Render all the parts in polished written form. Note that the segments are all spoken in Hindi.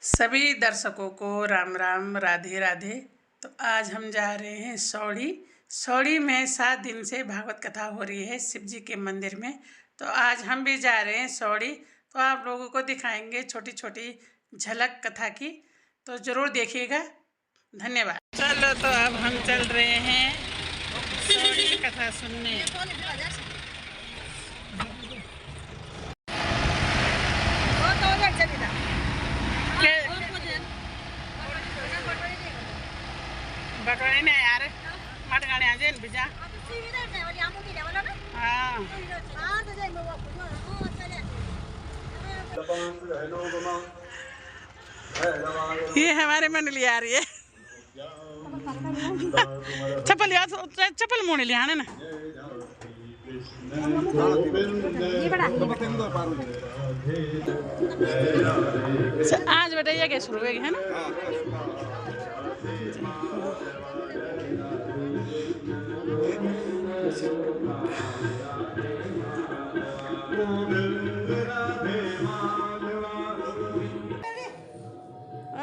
सभी दर्शकों को राम राम, राधे राधे। तो आज हम जा रहे हैं सौड़ी में 7 दिन से भागवत कथा हो रही है शिव जी के मंदिर में। तो आज हम भी जा रहे हैं सौड़ी। तो आप लोगों को दिखाएंगे छोटी छोटी झलक कथा की, तो ज़रूर देखिएगा। धन्यवाद। चलो तो अब हम चल रहे हैं सौड़ी कथा सुनने। बटवाने नहीं यार, मत गाने आ जाए बिजा। हाँ ये हमारे मंडली आ रही है। चप्पल यार, चप्पल मोड़ लिया है ना। आज बेटा ये शुरू है ना।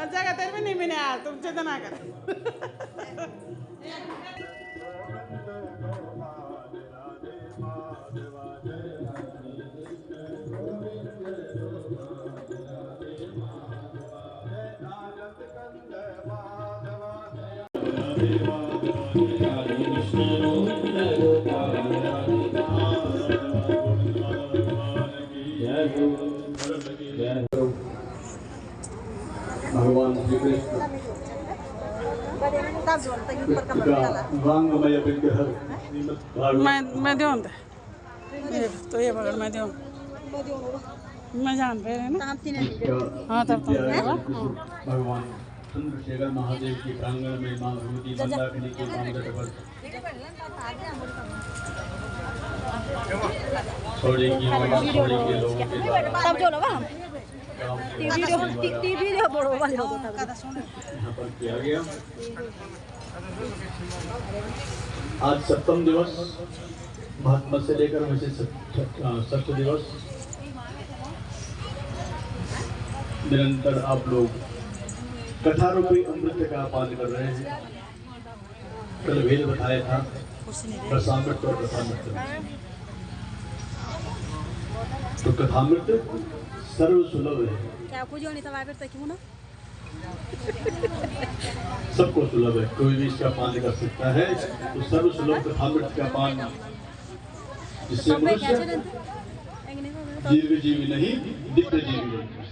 जगह तेरे में नहीं मैंने यार, तुम चिंता ना कर। भगवान श्री कृष्ण मैं दूँ तो ये पकड़ मैं दूँ, मैं जान रहे हैं ना। हाँ तब भगवान चंद्रशेखर महादेव के प्रांगण में मां भगवती मंदाकिनी के सौड़ी की लोगों के वीडियो बड़ो वाले होता है यहाँ पर किया गया। आज सप्तम दिवस महात्मा से लेकर वैसे षष्ठ दिवस निरंतर आप लोग कथा रूपी अमृत का पान कर रहे हैं। कल वेद बताया था रसामृत और कथामृत। तो कथामृत सर्व सुलभ है, क्या कुछ नहीं था वाइबर तक क्यों ना सबको सुलभ है, कोई भी इसका पान कर सकता है। तो सर्व सुलभ कथामृत का पान जिससे मनुष्य दीर्घ जीवी नहीं दिव्य जीवी बनता है।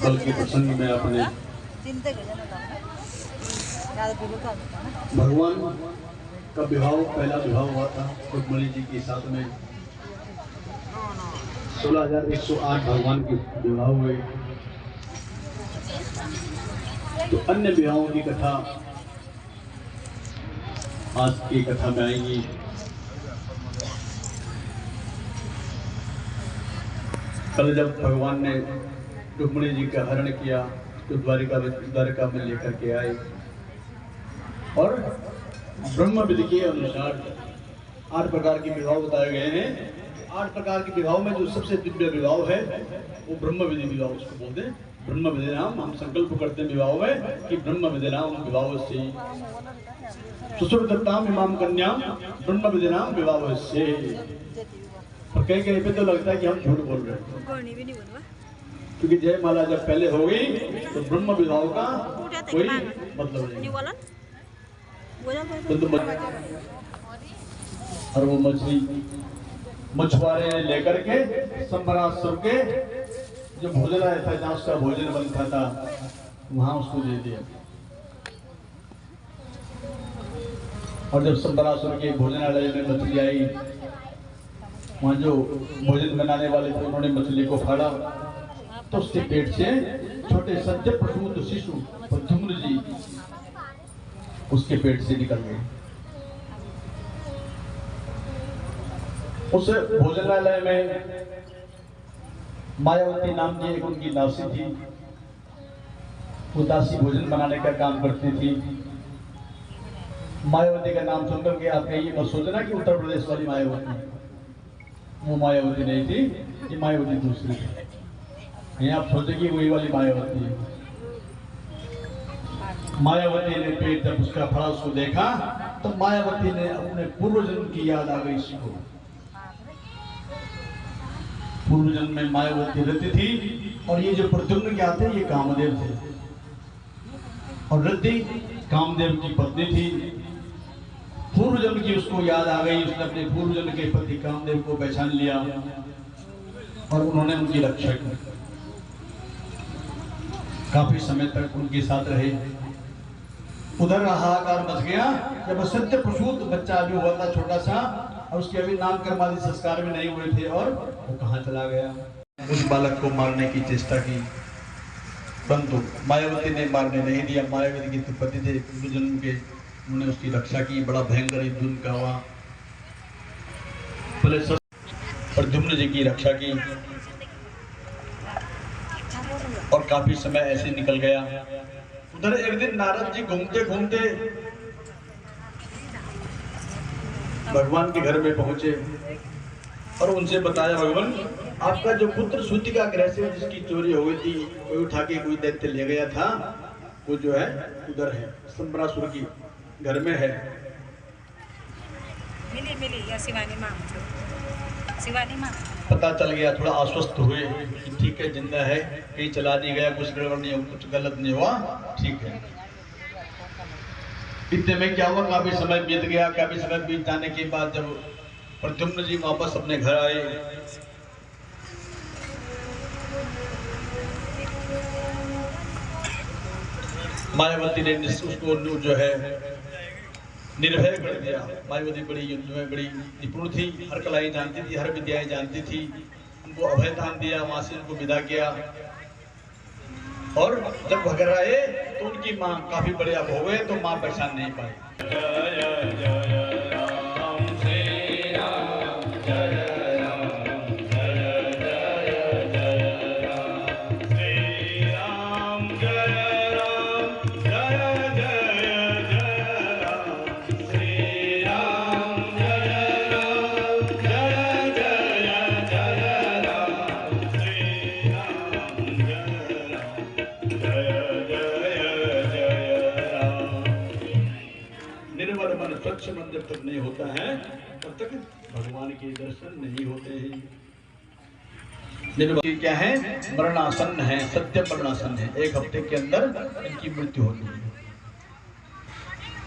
कल के प्रसंग में अपने भगवान का विवाह, पहला विवाह हुआ था रुक्मिणी जी के साथ में। 16,108 भगवान के विवाह हुए। तो अन्य विवाहों की कथा आज की कथा में आएंगी। कल जब भगवान ने रुक्मिणी जी का हरण किया तो द्वारिका में लेकर के आए और ब्रह्म विधि के अनुसार 8 प्रकार के विवाह बताए गए हैं। 8 प्रकार के विवाह में जो सबसे दिव्य विवाह है वो ब्रह्म विधि विवाह उसको बोलते हैं। ब्रह्म विधि नाम हम संकल्प करते हैं विवाह में कि ब्रह्म विधि नाम विवाह से सुश्रुतताम इमाम कन्या ब्रह्म विधि नाम विवाह से। और कहीं पे तो लगता है कि हम झूठ बोल रहे हैं, क्योंकि जयमाला जब पहले हो गई तो ब्रह्म विवाह का कोई मतलब नहीं। और वो मछुआरे लेकर के संबरासुर के जो भोजन आया था, जहाँ उसका भोजन बनता था, वहां उसको दे दिया। और जब संबरासुर के भोजनालय में मछली आई, वहां जो भोजन बनाने वाले थे उन्होंने मछली को फाड़ा तो उसके पेट से छोटे सज्जन प्रसूत शिशु प्रद्युम्न जी उसके पेट से निकल गए। उस भोजनालय में मायावती नाम की एक उनकी दासी थी। वो दासी भोजन बनाने का काम करती थी। मायावती का नाम सुनकर के आप ये मत सोचना कि उत्तर प्रदेश वाली मायावती, वो मायावती नहीं थी, ये मायावती दूसरी थी। आप सोचे कि वही वाली मायावती है। मायावती ने पेट जब उसका फड़ा उसको देखा तो मायावती ने अपने पूर्व जन्म की याद आ गई इसको। पूर्व जन्म में मायावती रहती थी और ये जो प्रद्युम्न क्या थे ये कामदेव थे और रिद्धि कामदेव की पत्नी थी। पूर्व जन्म की उसको याद आ गई, उसने अपने पूर्व जन्म के पति कामदेव को पहचान लिया और उन्होंने उनकी रक्षा की। काफी समय तक उनके साथ रहे। उधर हाहाकार मच गया जब सत्य प्रसूत बच्चा अभी हुआ था छोटा सा और उसके अभी नामकर्म आदि संस्कार भी नहीं हुए थे और वो कहाँ चला गया। उस बालक को मारने की चेष्टा की परंतु मायावती ने मारने नहीं दिया। मायावती के पति थे पूर्व जन्म के, उन्होंने उसकी रक्षा की। बड़ा भयंकर युद्ध उनका हुआ। पहले प्रद्युम्न जी की रक्षा की और काफी समय ऐसे निकल गया। उधर एक दिन नारद जी घूमते घूमते भगवान के घर में पहुंचे और उनसे बताया, भगवान आपका जो पुत्र सूतिका ग्रह से जिसकी चोरी हो गई थी, कोई उठा के कोई दैत्य ले गया था, वो जो है उधर है संबरासुर की घर में है। मिली या शिवानी माँ, शिवानी माँ पता चल गया, थोड़ा आश्वस्त हुए कि ठीक है जिंदा है, कहीं चला नहीं गया, कुछ गड़बड़ नहीं हुआ, कुछ गलत नहीं हुआ, ठीक है। इतने में क्या हुआ, काफी समय बीत गया। काफी समय बीत जाने के बाद जब प्रद्युम्न जी वापस अपने घर आए मायावती ने उसको जो है निर्भय कर दिया। मायावती बड़ी युद्ध में बड़ी निपुण थी, हर कलाई जानती थी, हर विद्याएं जानती थी। उनको अभय दान दिया, वहां से उनको विदा किया और जब घर आए तो उनकी माँ काफी बड़े अब हो गए तो माँ पहचान नहीं पाई। जय जय राम श्री राम, जय स्वच्छ मन जब तक नहीं होता है तब तक भगवान के दर्शन नहीं होते हैं। निर्वाण क्या है, मरणासन है, सत्य मरणासन है। 1 हफ्ते के अंदर इनकी मृत्यु होती है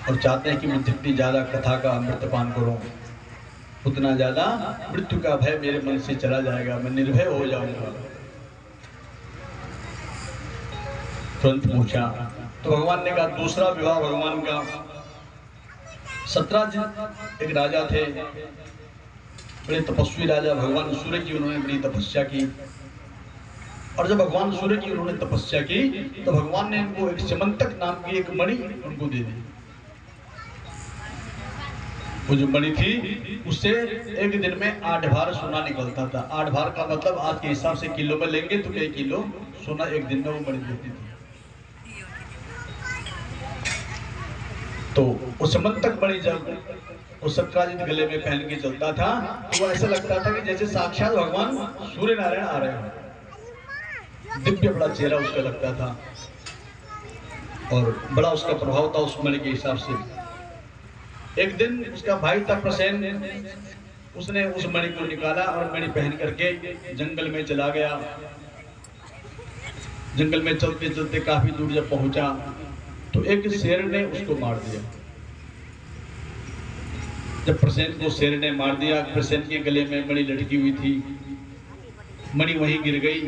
और चाहते हैं कि मैं जितनी ज्यादा कथा का अमृतपान करूं उतना ज्यादा मृत्यु का भय मेरे मन से चला जाएगा, मैं निर्भय हो जाऊंगा। तुरंत पूछा तो भगवान ने कहा दूसरा विवाह भगवान का। 17 एक राजा थे, बड़े तपस्वी राजा, भगवान सूर्य की उन्होंने बड़ी तपस्या की और जब भगवान सूर्य की उन्होंने तपस्या की तो भगवान ने इनको एक समंतक नाम की एक मणि उनको दे दी। वो जो मणि थी उससे एक दिन में 8 भार सोना निकलता था। 8 भार का मतलब आज के हिसाब से किलो में लेंगे तो 1 किलो सोना एक दिन में वो मणि देती थी। तो वो समंतक मणि जब वो सत्राजित गले में पहन के चलता था तो वो ऐसा लगता था कि जैसे साक्षात भगवान सूर्य नारायण आ रहे हैं। दिव्य बड़ा चेहरा उसका लगता था और बड़ा उसका प्रभाव था उस मणि के हिसाब से। एक दिन उसका भाई था प्रसेन, उसने उस मणि को निकाला और मणि पहन करके जंगल में चला गया। जंगल में चलते चलते काफी दूर जब पहुंचा तो एक शेर ने उसको मार दिया। जब प्रसेन को शेर ने मार दिया, प्रसेन के गले में मणि लटकी हुई थी, मणि वहीं गिर गई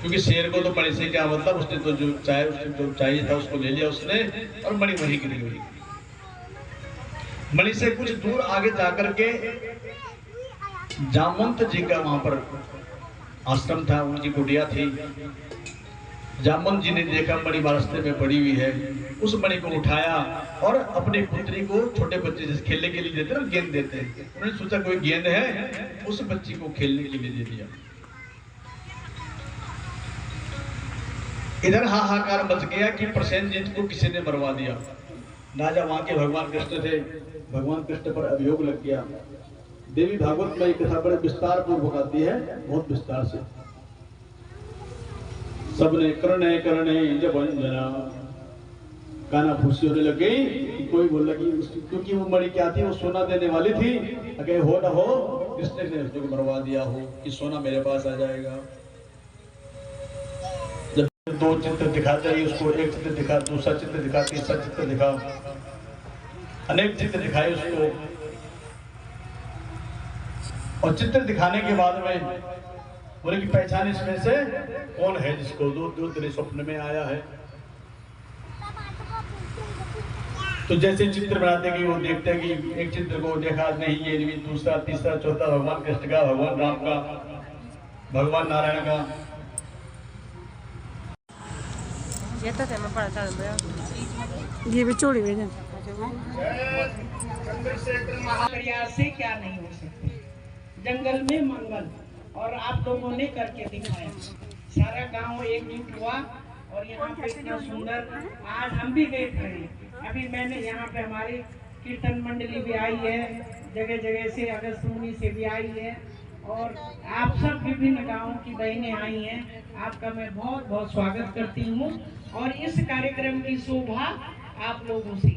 क्योंकि शेर को तो मणि से क्या मतलब, उसने तो जो चाहिए था उसको ले लिया उसने और मणि वहीं गिर गई। मणि से कुछ दूर आगे जाकर के जामवंत जी का वहां पर आश्रम था, उनकी कुटिया थी। जामवंत जी ने देखा मणि रास्ते में पड़ी हुई है, उस मणि को उठाया और अपनी पुत्री को, छोटे बच्चे जैसे खेलने के लिए देते हैं गेंद देते हैं, उन्होंने सोचा कोई गेंद है, उस बच्ची को खेलने के लिए दे दिया। इधर हाहाकार मच गया कि प्रसेनजीत को किसी ने मरवा दिया। राजा वहां के भगवान कृष्ण थे, भगवान कृष्ण पर अभियोग लग गया। देवी भागवत में एक कथा बड़े विस्तार पूर्वक आती है, बहुत विस्तार से। सबने करने करने जब अंजना काना फूसी होने लग गई। कोई बोल लगी, क्योंकि वो मणि क्या थी, वो सोना देने वाली थी। अगर हो ना हो कृष्ण ने उसको मरवा दिया हो कि सोना मेरे पास आ जाएगा। जब दो चित्र दिखाते ही उसको, एक चित्र दिखा, दूसरा चित्र दिखा, तीसरा चित्र दिखा, अनेक चित्र दिखाए उसको। और चित्र दिखाने के बाद में बोले कि पहचान इसमें से कौन है जिसको जो तेरे स्वप्न में आया है। तो जैसे चित्र बनाते कि वो देखते कि एक चित्र को देखा नहीं, ये नहीं, दूसरा तीसरा चौथा, भगवान कृष्ण का, भगवान राम का, भगवान नारायण का। ये भी चोरी भेजा प्रयास से क्या नहीं हो सकते। जंगल में मंगल, और आप लोगों ने करके दिखाया। सारा गांव एकजुट हुआ और यहाँ पे इतना सुंदर आज हम भी देख रहे हैं। अभी मैंने यहाँ पे हमारी कीर्तन मंडली भी आई है, जगह जगह से, अगस्तमुनि से भी आई है, और आप सब विभिन्न गांवों की बहनें आई हैं। आपका मैं बहुत बहुत स्वागत करती हूँ। और इस कार्यक्रम की शोभा आप लोगों से,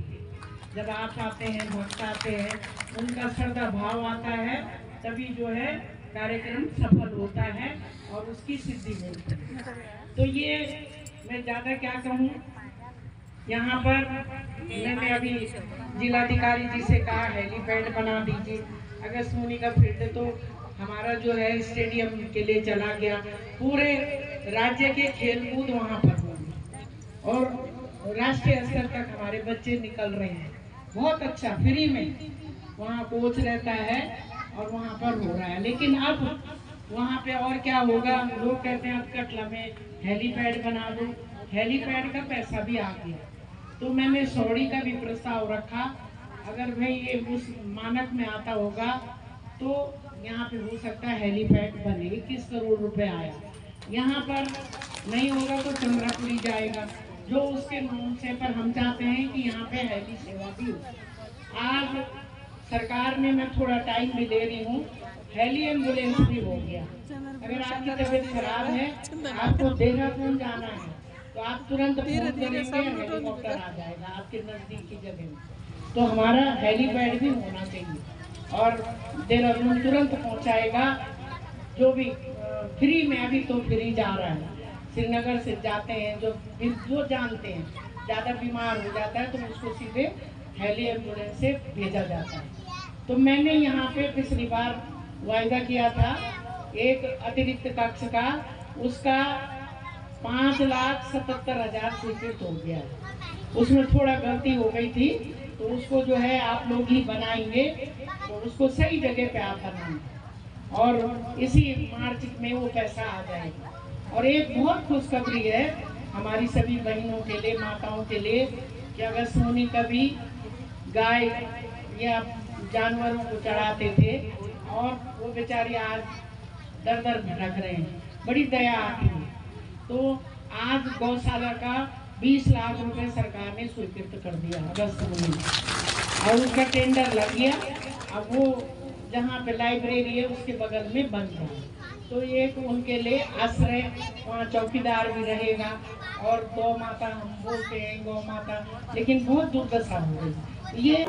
जब आप आते हैं, भक्त आते हैं, उनका श्रद्धा भाव आता है, तभी जो है कार्यक्रम सफल होता है और उसकी सिद्धि मिलती है। तो ये मैं ज़्यादा क्या कहूँ, यहाँ पर मैंने अभी जिलाधिकारी जी से कहा हेलीपैड बना दीजिए। अगस्तमुनि का फील्ड तो हमारा जो है स्टेडियम के लिए चला गया, पूरे राज्य के खेल कूद वहाँ पर होंगे और राष्ट्रीय स्तर तक हमारे बच्चे निकल रहे हैं। बहुत अच्छा, फ्री में वहाँ कोच रहता है और वहाँ पर हो रहा है। लेकिन अब वहाँ पे और क्या होगा, लोग कहते हैं अब कटला में हेलीपैड बना दो। हेलीपैड का पैसा भी आ गया, तो मैंने सौड़ी का भी प्रस्ताव रखा। अगर भाई ये उस मानक में आता होगा तो यहाँ पे हो सकता है हेलीपैड बने। 21 करोड़ रुपए आया। यहाँ पर नहीं होगा तो चंद्रपुरी जाएगा, जो उसके नाम से, पर हम चाहते हैं कि यहाँ पे हेली सेवा भी हो। आज सरकार ने, मैं थोड़ा टाइम भी ले रही हूँ, हेली एम्बुलेंस भी हो गया। अगर आपकी तबीयत खराब है, आपको देहरादून जाना है, तो आप तुरंत फोन करेंगे, हेलीकॉप्टर आ जाएगा आपके नजदीक की जगह में। तो हमारा हेलीपैड भी होना चाहिए और देहरादून तुरंत पहुंचाएगा। जो भी फ्री में, अभी तो फ्री जा रहा है, श्रीनगर से जाते हैं जो जानते हैं, ज़्यादा बीमार हो जाता है तो उसको सीधे हेली एम्बुलेंस से भेजा जाता है। तो मैंने यहाँ पे पिछली बार वायदा किया था एक अतिरिक्त कक्ष का, उसका 5,77,000 स्वीकृत हो गया है। उसमें थोड़ा गलती हो गई थी, तो उसको जो है आप लोग ही बनाएंगे, तो उसको सही जगह पे आप बनाएंगे और इसी मार्च में वो पैसा आ जाएगा। और एक बहुत खुशखबरी है हमारी सभी बहनों के लिए, माताओं के लिए, कि अगस्तमुनि कभी गाय या जानवरों को चढ़ाते थे और वो बेचारी आज दर दर भटक रहे हैं, बड़ी दया आती है। तो आज गौशाला का 20 लाख रुपए सरकार ने स्वीकृत कर दिया अगस्तमुनि में, और उसका टेंडर लग गया। अब वो जहाँ पे लाइब्रेरी है उसके बगल में बन गया, तो एक उनके लिए आश्रय, वहाँ चौकीदार भी रहेगा। और गौ माता हम बोलते हैं, गौ माता, लेकिन बहुत दुर्दशा हो गई ये।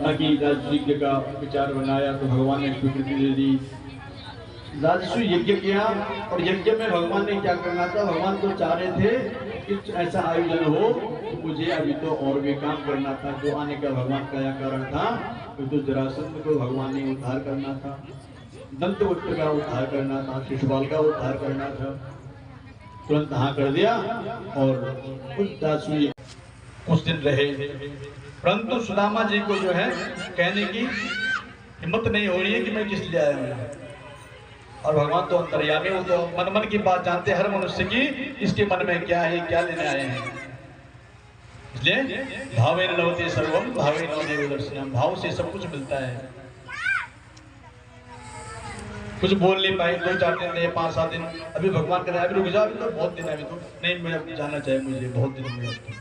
ताकि राजस्व यज्ञ का विचार बनाया तो भगवान ने स्वीकृति दे दी। राजस्व यज्ञ किया और यज्ञ में भगवान ने क्या करना था, भगवान तो चाह रहे थे कि ऐसा आयोजन हो तो मुझे अभी तो और भी काम करना था। जो आने का भगवान का यह कारण था, तो जरासंध को भगवान ने उद्धार करना था, दंतवक्र का उद्धार करना था, शिशुपाल का उद्धार करना था। तुरंत हाँ कर दिया और कुछ दिन रहे, परंतु सुदामा जी को जो है कहने की हिम्मत नहीं हो रही है कि मैं किस लिए आया हूँ। और भगवान तो अंतर्यामी, वो तो मन मन की बात जानते हर मनुष्य की, इसके मन में क्या है, क्या लेने आए हैं। इसलिए भावेन लभते सर्वम भावेन नवदेव दर्शनम, भाव से सब कुछ मिलता है। कुछ बोल नहीं पाए, 2-4 दिन रहे, 5-7 दिन, अभी भगवान कह रहे अभी रुक जाओ, अभी तो बहुत दिन है, अभी तो नहीं, मैं जाना चाहिए, मुझे बहुत दिन हो गए।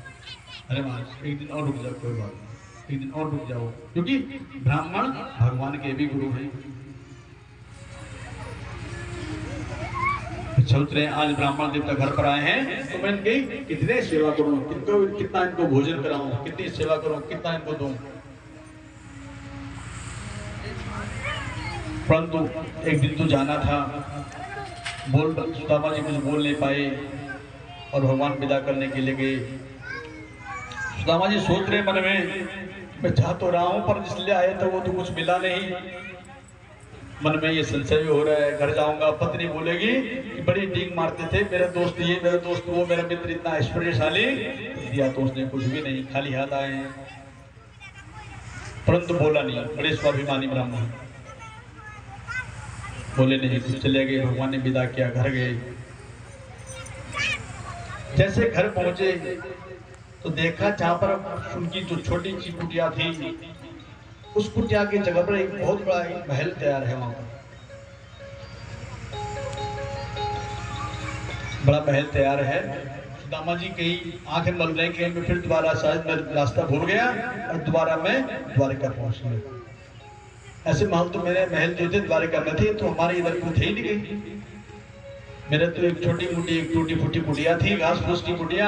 अरे महाराज एक दिन और रुक जाओ, कोई बात नहीं, एक दिन और रुक जाओ, क्योंकि ब्राह्मण भगवान के भी गुरु हैं। चौथे आज ब्राह्मण देवता घर पर आए हैं तो मैं इनकी कितने सेवा करूं, कितना इनको भोजन कराऊं, कितनी सेवा करूं, कितना इनको दूं। परंतु एक दिन तो जाना था, सुदामा जी कुछ बोल नहीं पाए और भगवान विदा करने के लिए गए। सुदामा जी सोच रहे मन में, मैं चाह तो रहा हूं पर जिसलिए आए थे वो तो कुछ मिला नहीं। मन में ये संशय भी हो रहा है, घर जाऊंगा पत्नी बोलेगी कि बड़ी डींग मारते थे, मेरे दोस्त ये, मेरे दोस्त वो, मेरा मित्र इतना ऐश्वर्यशाली, दिया तो उसने कुछ भी नहीं, खाली हाथ आए हैं। परंतु बोला नहीं, बड़े स्वाभिमानी ब्राह्मण बोले नहीं, कुछ चले गए। भगवान ने विदा किया, घर गए। जैसे घर पहुंचे तो देखा जहां पर उनकी जो छोटी सी कुटिया थी, उस कुटिया की जगह पर एक बहुत बड़ा एक महल तैयार है। वहां पर बड़ा महल तैयार है। सुदामा जी कहीं आंखें मल रहे, कहीं मैं फिर दोबारा शायद मैं रास्ता भूल गया और दोबारा मैं द्वारिका पहुंच गया। ऐसे महल तो मेरे महल जो थे द्वारिका में थे, तो हमारे इधर को थे ही नहीं गई। मेरे तो एक छोटी मोटी एक टूटी फूटी कुटिया थी, घास फूस की कुटिया,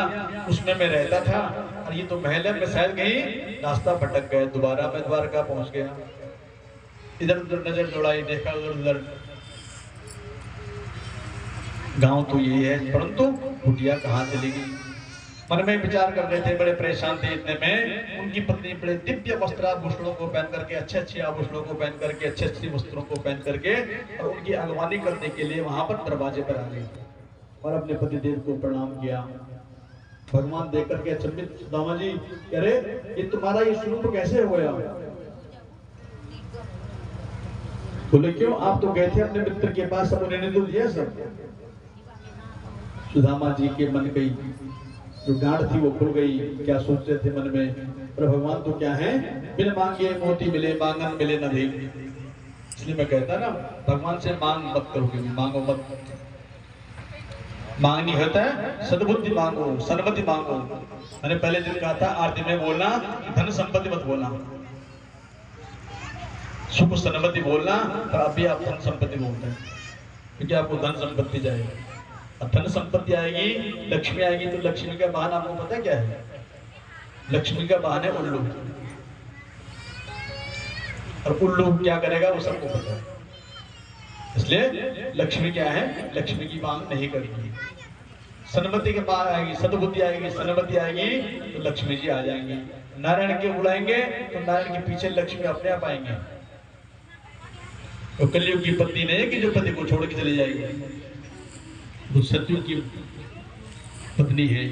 उसमें मैं रहता था। और ये तो महल है, मैं शायद कहीं रास्ता भटक गए, दोबारा मैं द्वारका पहुंच गया। इधर उधर नजर दौड़ाई, देखा उधर उधर, गांव तो यही है, परंतु कुटिया कहाँ चली गई। मन में विचार कर रहे थे, बड़े परेशान थे। इतने में उनकी पत्नी बड़े दिव्य वस्त्राभूषणों को पहन करके, अच्छे आभूषणों को पहन करके, अच्छे वस्त्रों को पहन करके और उनकी अगवानी करने के लिए वहां पर दरवाजे पर आ गई और अपने पतिदेव को प्रणाम किया। भगवान देख करके अचंभित, सुदामा जी कह रहे ये तुम्हारा ये स्वरूप कैसे हो गया? बोले क्यों, आप तो गए थे अपने मित्र के पास, सब उन्होंने तो दिया सब। सुदामा जी के मन गई, जो गांठ थी वो खुल गई। क्या सोचते थे मन में, पर भगवान तो क्या है, बिन मांगे मोती मिले, मांगन मिले न भी। इसलिए मैं कहता ना, भगवान से मांग मत करो, मांगो मत। मांगनी होता है सद्बुद्धि मांगो, सन्मति मांगो। मैंने पहले दिन कहा था आरती में बोलना, धन संपत्ति मत बोलना, सुख सन्मति बोलना, पर अभी आप धन संपत्ति बोलते हैं, क्योंकि आपको धन संपत्ति जाएगी। अब धन संपत्ति आएगी, लक्ष्मी आएगी, तो लक्ष्मी का वाहन आपको पता क्या है? लक्ष्मी का वाहन है उल्लू। और उल्लू क्या करेगा वो सबको पता है। इसलिए लक्ष्मी क्या है, लक्ष्मी की मांग नहीं करेगी। सन्मति के पास आएगी, सद्बुद्धि आएगी, सन्मति आएगी तो लक्ष्मी जी आ जाएंगे। नारायण के बुलाएंगे तो नारायण के पीछे लक्ष्मी अपने आप आएंगे। तो कलयुग की पत्नी नहीं है कि जो पति को छोड़ के चली जाएगी, वो सतयुग की पत्नी है।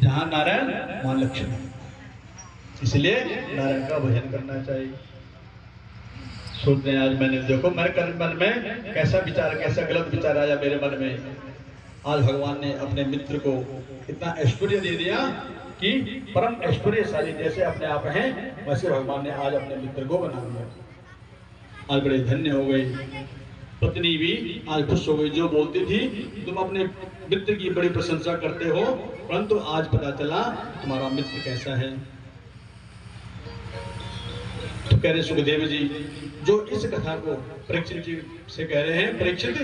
जहां नारायण वहां लक्ष्मी, इसलिए नारायण का भजन करना चाहिए। सोचते हैं आज मैंने देखो मेरे मन में कैसा विचार, कैसा गलत विचार आया मेरे मन में। आज भगवान ने अपने मित्र को इतना ऐश्वर्य दे दिया कि परम ऐश्वर्यशाली जैसे अपने आप हैं, वैसे भगवान ने आज अपने मित्र को बना दिया। आज बड़े धन्य हो गए। पत्नी भी आज खुश हो गई, जो बोलती थी तुम अपने मित्र की बड़ी प्रशंसा करते हो, परंतु आज पता चला तुम्हारा मित्र कैसा है। तो कह रहे सुखदेव जी, जो इस कथा को परीक्षित जी से कह रहे हैं, परीक्षित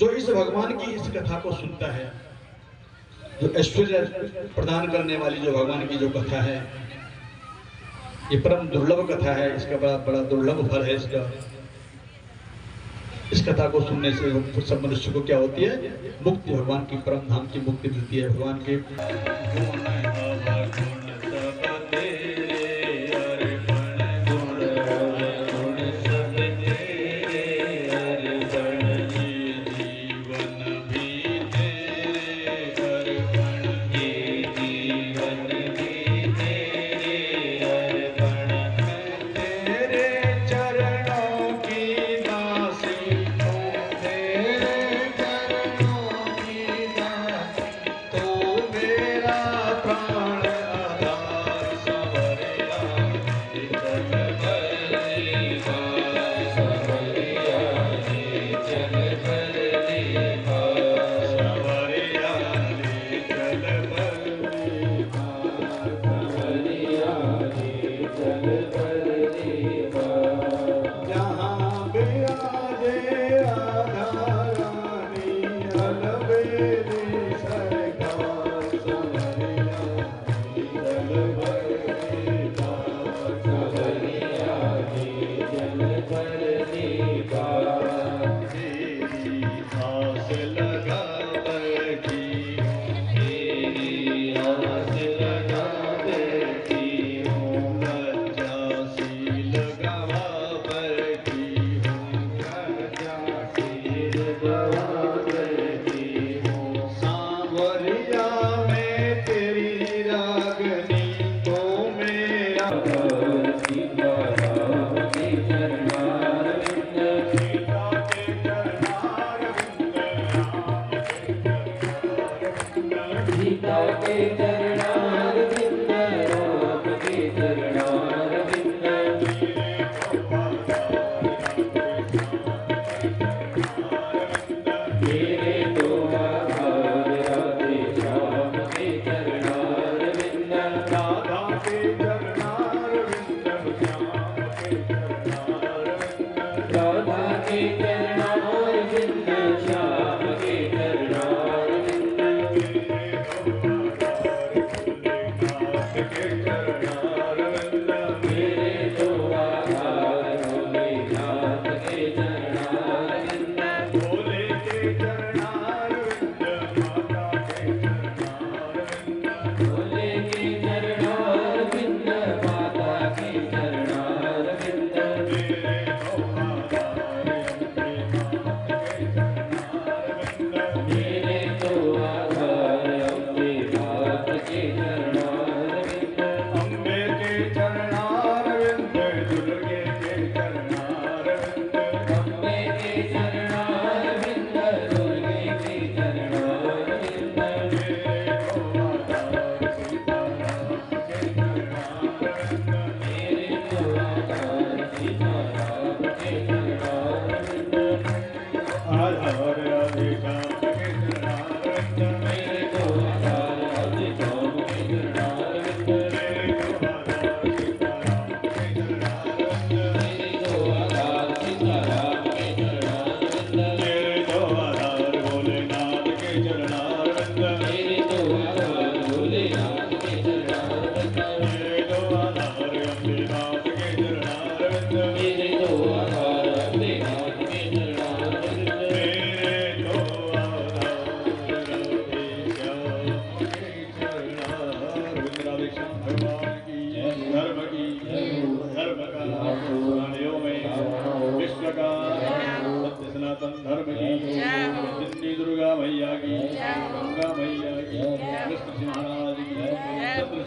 जो इस भगवान की इस कथा को सुनता है, जो ऐश्वर्य प्रदान करने वाली जो भगवान की जो कथा है, ये परम दुर्लभ कथा है, इसका बड़ा बड़ा दुर्लभ फल है इसका। इस कथा को सुनने से सब मनुष्य को क्या होती है? मुक्ति, भगवान की परम धाम की मुक्ति मिलती है। भगवान के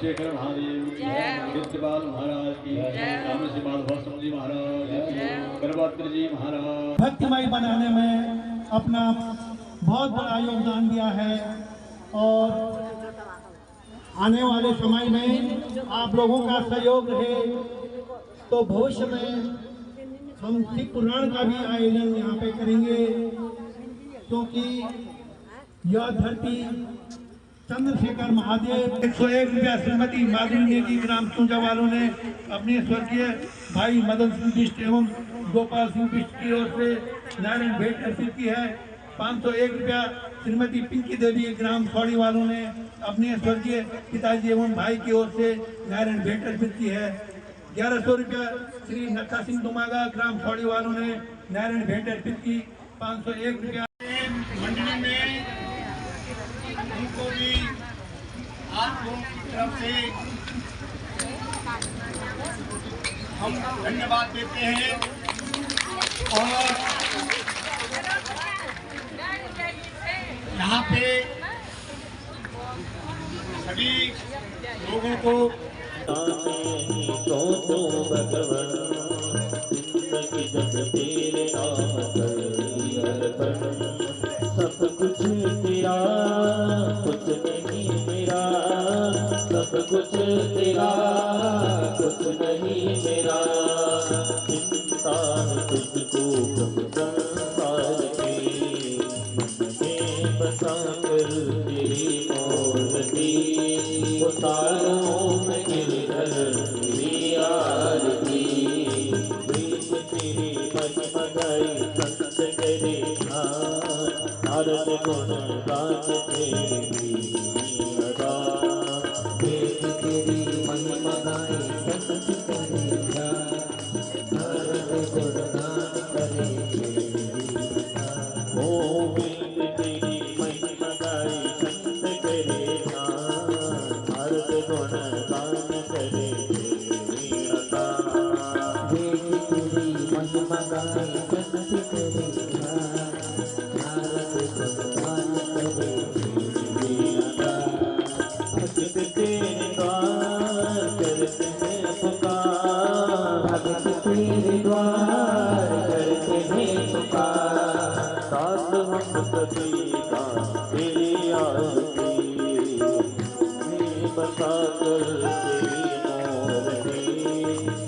शेखर महादेव की, सत्यपाल महाराज की, राम श्री माधव जी महाराज, करवात्र जी महाराज। भक्तिमय बनाने में अपना बहुत बड़ा योगदान दिया है और आने वाले समय में आप लोगों का सहयोग रहे तो भविष्य में हम शिव पुराण का भी आयोजन यहाँ पे करेंगे, क्योंकि यह धरती चंद्रशेखर महादेव 101 रुपया श्रीमती माधुरी नेगी ग्राम चुंजा वालों ने अपने स्वर्गीय भाई मदन सिंह बिष्ट एवं गोपाल सिंह बिष्ट की ओर से नारायण भेंट अर्पित की है। 501 रुपया श्रीमती पिंकी देवी ग्राम सौड़ी वालों ने अपने स्वर्गीय पिताजी एवं भाई की ओर से नारायण भेंट अर्पित की है। 1100 रुपया श्री नक्का सिंह दुमागा ग्राम सौड़ी वालों ने नारायण भेंट अर्पित की। 501 रुपया मंडली में उनको भी आप लोगों की तरफ से हम धन्यवाद देते हैं। और यहाँ पे सभी लोगों को सब कुछ तेरा कुछ नहीं मेरा, सब कुछ तेरा कुछ नहीं मेरा। चिंता है तुझको प्रभु संसार के, मन में बसा कर तेरी मूर्ति उतारूं मैं गिरधर तेरी आरती। प्रेम तेरी महिमा गाई संत करे नारद गुण गान तेरी अदा। प्रेम तेरी महिमा गाई संत करे नारद गुण गान करे ओ प्रेम तेरी महिमा गाई संत करे नारद गुण गान करे अदा। प्रेम तेरी महिमा गाई संत करे भक्त तेरे द्वार करते हैं पुकार, भक्त तेरे द्वार करते हैं पुकार। साथ हम सभी का तेरी आरती, बसा कर तेरी मूर्ति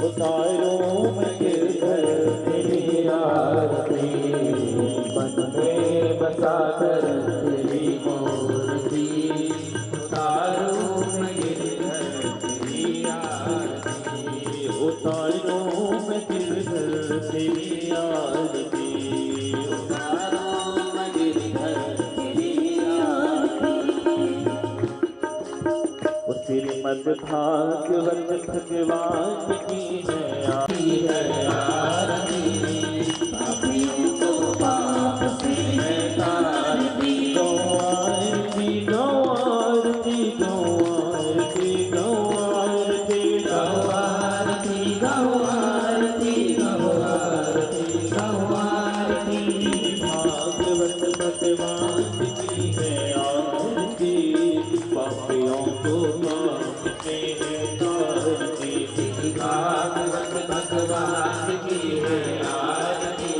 उतारूं मैं गिरधर तेरी आरती। मन में बसा कर तेरी मूर्ति उतारूं मैं गिरधर तेरी आरती। उतारूं मैं गिरधर तेरी आरती, उतारूं मैं गिरधर तेरी आरती। श्रीमद् भागवत भगवान की है आरती। पापियों को पाप से है तारती। गौ आरती गौ आरती गौ आरती गौ आरती गौ आरती गौ आरती गौ आरती गौ आरती। भागवत भगवान की है आरती। पापियों को पाप से है तारती। भागवत भगवान की है आरती।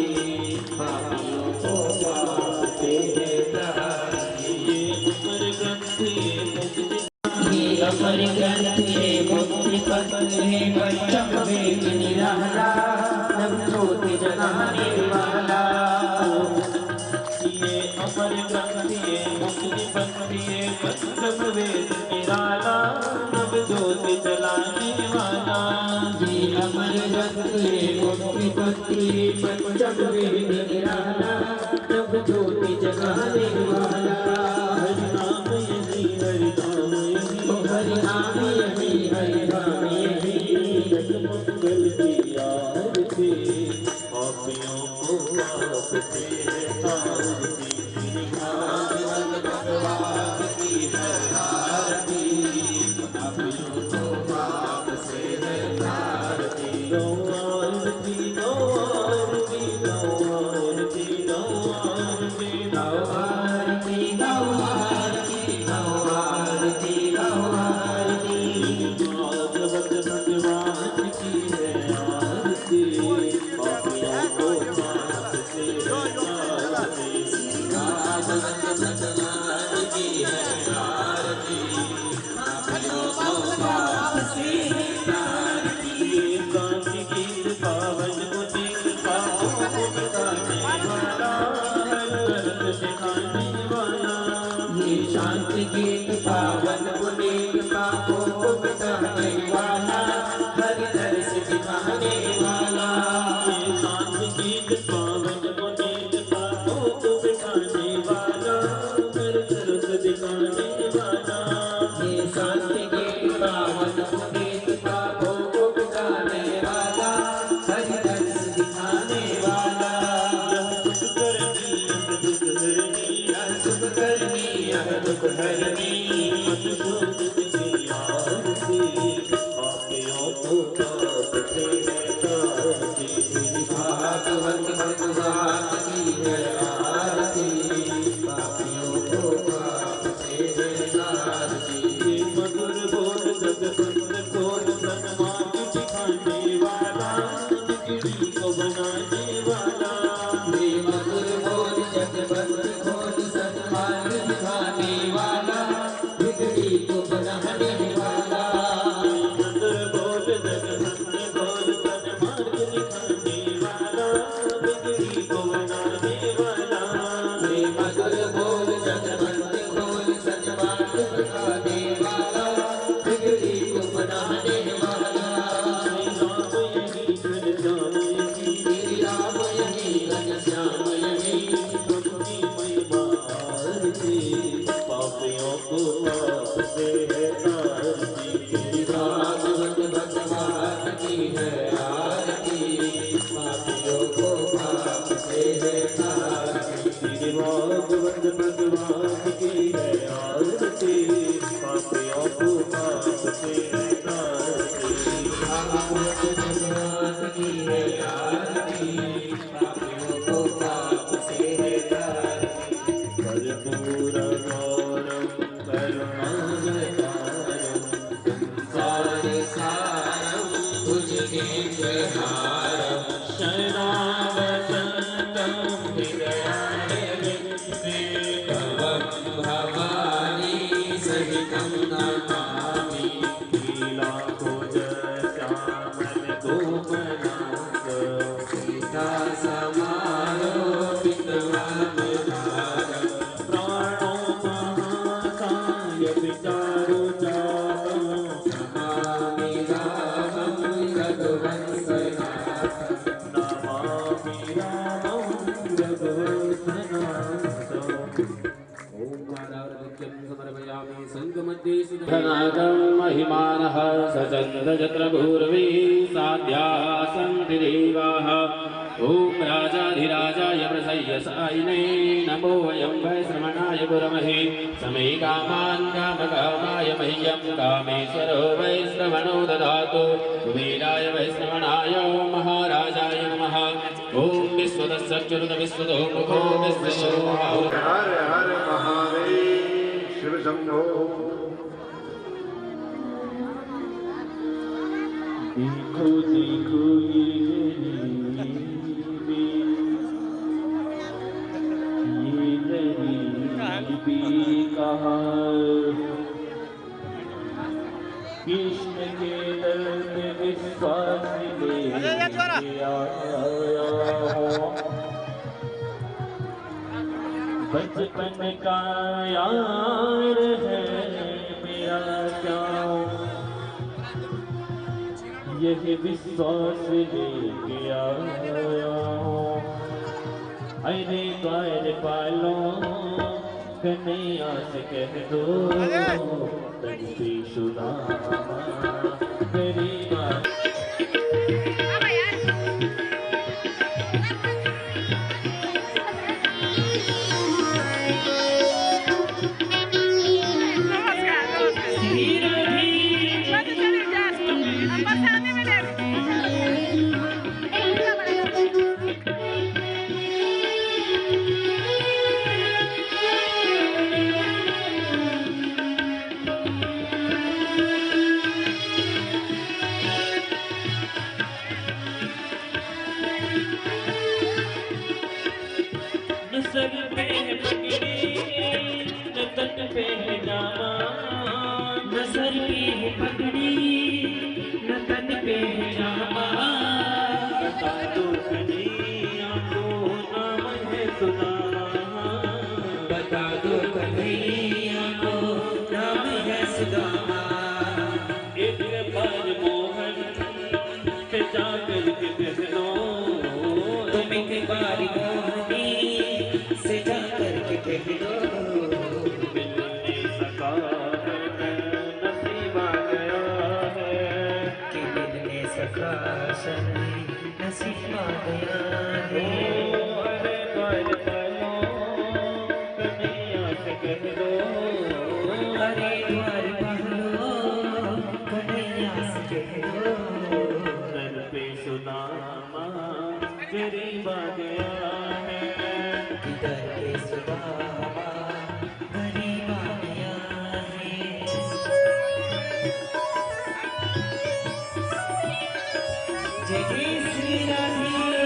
पापियों को पाप से है तारती। ये अमर ग्रंथ है मुक्ति पथ है पंचम वेद निराला, नव ज्योति जगाने वाला। ये अमर ग्रंथ है मुक्ति पथ है पंचम वेद निराला, नव ज्योति जलाने वाला। ये अमर ग्रंथ है मुक्ति पथ है पंचम वेद निराला, नव ज्योति जगाने वाला। हरि नाम यही हरि नाम यही हरि नाम यही हरि नाम यही। मंगल की आरती पापियों को पाप से है तारती। भागवत भगवान की है आरती। पापियों को पाप से है तारती। गौ आरती गौ आरती गौ आरती गौ आरती गौ आरती गौ आरती गौ आरती गौ आरती। भागवत भगवान की है आरती। पापियों को पाप से है तारती। भागवत भगवान की है आरती। पापियों को पाप से है तारती। कांति गीत पावन मुनीर पापों को मिटाने वाला, हर अर्थ सिखाने वाला। ये शांति गीत पावन मुनीर पापों को मिटाने वाला, हर दर्श दिखाने वाला। ये शांति गीत पावन मुनीर पापों को मिटाने वाला, हर दर्श दिखाने वाला। ये शांति गीत पावन मुनीर पापों को मिटाने दुख हरनी मधुसूदन की आरती पापियों को पाप से तारती भागवत भगवान की है आरती पापियों को पाप से तारती मधुर बोल जगबंद खोल सन्मार्ग दिखाने वाला गिरी को बनाने वाला मधुर बोल जगबंद खोल सन्मार्ग दिखाने वाला बिगड़ी को बनाने वाला मधुर बोल जगबंद खोल सन्मार्ग दिखाने वाला बिगड़ी को बनाने वाला मधुर बोल जगबंद खोल सन्मार्ग दिखाने वाला बिगड़ी को बनाने वाला राम यही घनश्याम यही भक्ति महिमा आरती पापियों को पाप से है तारती भागवत भगवान की है आरती पापियों को पाप से है तारती भागवत भगवान की है आरती पापियों को पाप से है तारती भागवत भगवान की है आरती पापियों को पाप से है तारती कर्पूर गौरम करुणावतारम संसार सारम भुजगेन्द्रहारम शरणागतं हृदयारविन्दं भवानी सहितं नमामि लीलाकोजश्यामल गोपनाथ सीता समारोपित वामभागं प्राणो महाकाय विचारो जातं नमामि रामं रघुवंशनाथं नमामि रामं रघुवंशनाथं महिमानः सचन्द्रजत्र भूर्वी साध्याः सन्ति देवाः ॐ राजाधिराजाय प्रसय्यसायिने नमो वयं वैश्रवणाय गुरमहे समे कामान् कामकामाय मह्यं कामेश्वरो वैश्रवणो ददातु कुबेराय वैश्रवणाय महाराजाय नमः ॐ विश्वतश्चक्षुरुत विश्वतो मुखो विश्वतो हर हर महादेव शिव शंभो देखो देखो ये गरीबी कहा कृष्ण के दर में विश्वास लेके आया हूँ बचपन का यार है मेरा क्या यही विश्वास लेके आया हूँ अरे द्वार पालो कन्हैया से कह दो तड़पी सुदामा तेरी माँ सर पे है पगड़ी न तन पे है जामा न सर पे है पगड़ी न तन पे है जामा बता दो कन्हैया को नाम है सुदामा बता दो कन्हैया को नाम है सुदामा एक बार मोहन से जाकर के कह दो तुम एक बार मोहनी से जाकर के कह दो मिलने सका नसीब आ गया है कि मिलने सका नसीब आ गया है अरे द्वार पालो कन्हैया से कह दो हरिद्वार पहलो कन्हैया से कह दो दर पे सुदामा गरीब आ गया है दर पे सुदामा गरीब आ गया है जय जय श्री राधे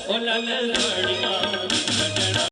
ओ लल